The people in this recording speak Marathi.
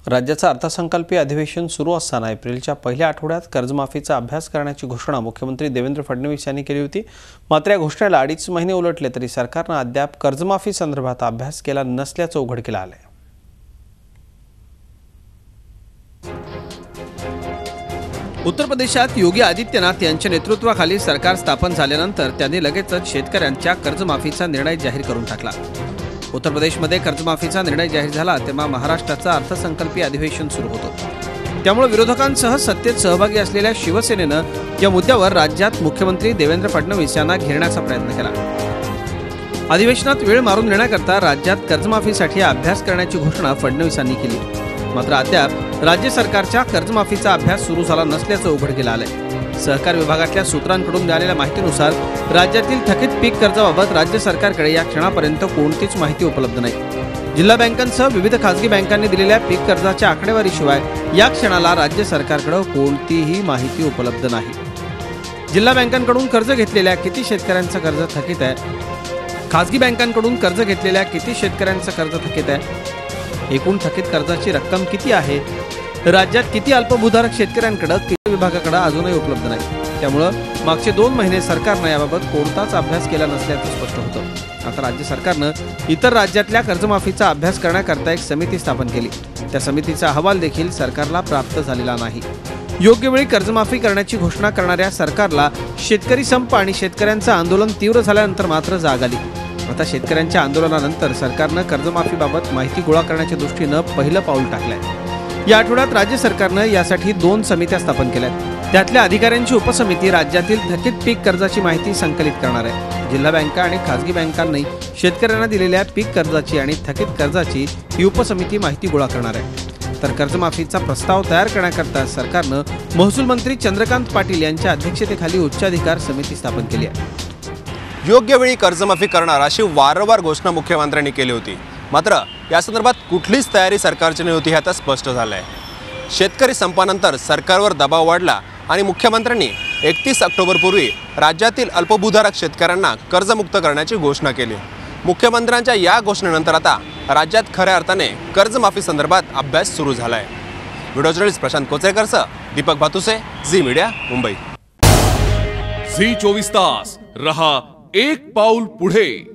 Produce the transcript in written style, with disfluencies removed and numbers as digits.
राज्याचा अर्थसंकल्पीय अधिवेशन सुरू असताना एप्रिलच्या पहिल्या आठवड्यात कर्जमाफीचा अभ्यास करण्याची घोषणा मुख्यमंत्री देवेंद्र फडणवीस यांनी केली होती। मात्र या घोषणेला 2.5 महिने उलटले तरी सरकारने अद्याप कर्जमाफी संदर्भात अभ्यास केला नसल्याचे उघडकीला आले। उत्तर प्रदेशात योगी आदित्यनाथ यांच्या नेतृत्वाखाली सरकार स्थापन झाल्यानंतर त्यांनी लगेचच शेतकऱ्यांच्या कर्जमाफीचा निर्णय जाहीर करून टाकला। उत्तर प्रदेशमध्ये कर्जमाफीचा निर्णय जाहीर झाला तेव्हा महाराष्ट्राचं अर्थसंकल्पीय अधिवेशन सुरू होतं। त्यामुळे विरोधकांसह सत्तेत सहभागी असलेल्या शिवसेनेनं या मुद्द्यावर राज्यात मुख्यमंत्री देवेंद्र फडणवीस यांना घेरण्याचा प्रयत्न केला। अधिवेशनात वेळ मारून नेण्याकरता राज्यात कर्जमाफीसाठी अभ्यास करण्याची घोषणा फडणवीसांनी केली। मात्र अद्याप राज्य सरकारच्या कर्जमाफीचा अभ्यास सुरू झाला नसल्याचं उघडकीला आलंय। सहकार विभागातल्या सूत्रांकडून मिळालेल्या माहितीनुसार राज्यातील थकीत पीक कर्जाबाबत राज्य सरकारकडे या क्षणापर्यंत कोणतीच माहिती उपलब्ध नाही। जिल्हा बँकांसह विविध खासगी बँकांनी दिलेल्या पीक कर्जाच्या आकडेवारीशिवाय या क्षणाला राज्य सरकारकडे कोणतीही माहिती उपलब्ध नाही। जिल्हा बँकांकडून कर्ज घेतलेल्या किती शेतकऱ्यांचं कर्ज थकीत आहे, खासगी बँकांकडून कर्ज घेतलेल्या किती शेतकऱ्यांचं कर्ज थकीत आहे, एकूण थकीत कर्जाची रक्कम किती आहे, राज्यात किती अल्पभूधारक शेतकऱ्यांकडे किती विभागाकडे अजूनही उपलब्ध नाही। त्यामुळे मागचे 2 महिने सरकारने याबाबत कोणताच अभ्यास केला नसल्याचं स्पष्ट होतं। आता राज्य सरकारनं इतर राज्यातल्या कर्जमाफीचा अभ्यास करण्याकरता एक समिती स्थापन केली। त्या समितीचा अहवाल देखील सरकारला प्राप्त झालेला नाही। योग्य वेळी कर्जमाफी करण्याची घोषणा करणाऱ्या सरकारला शेतकरी संप आणि शेतकऱ्यांचं आंदोलन तीव्र झाल्यानंतर मात्र जाग आली। आता शेतकऱ्यांच्या आंदोलनानंतर सरकारनं कर्जमाफीबाबत माहिती गोळा करण्याच्या दृष्टीनं पहिलं पाऊल टाकलंय। या आठवड्यात राज्य सरकारनं यासाठी 2 समित्या स्थापन केल्यात। त्यातल्या अधिकाऱ्यांची उपसमिती राज्यातील थकीत पीक कर्जाची माहिती संकलित करणार आहे। जिल्हा बँका आणि खासगी बँकांनी शेतकऱ्यांना दिलेल्या पीक कर्जाची आणि थकीत कर्जाची ही उपसमिती माहिती गोळा करणार आहे। तर कर्जमाफीचा प्रस्ताव तयार करण्याकरता सरकारनं महसूल मंत्री चंद्रकांत पाटील यांच्या अध्यक्षतेखाली उच्चाधिकार समिती स्थापन केली आहे। योग्य वेळी कर्जमाफी करणार अशी वारंवार घोषणा मुख्यमंत्र्यांनी केली होती। मात्र या संदर्भात कुठलीच तयारी सरकारची नव्हती हे आता स्पष्ट झालंय। शेतकरी संपानंतर सरकारवर दबाव वाढला आणि मुख्यमंत्र्यांनी 31 ऑक्टोबरपूर्वी राज्यातील अल्पभूधारक शेतकऱ्यांना कर्जमुक्त करण्याची घोषणा केली। मुख्यमंत्र्यांच्या या घोषणेनंतर आता राज्यात खऱ्या अर्थाने कर्जमाफी संदर्भात अभ्यास सुरू झालाय। व्हिडिओ जर्नलिस्ट प्रशांत कोचेकरसह Deepak Bhatuse, Zee media, Mumbai. Zee 24 तास रहा एक पाऊल पुढे।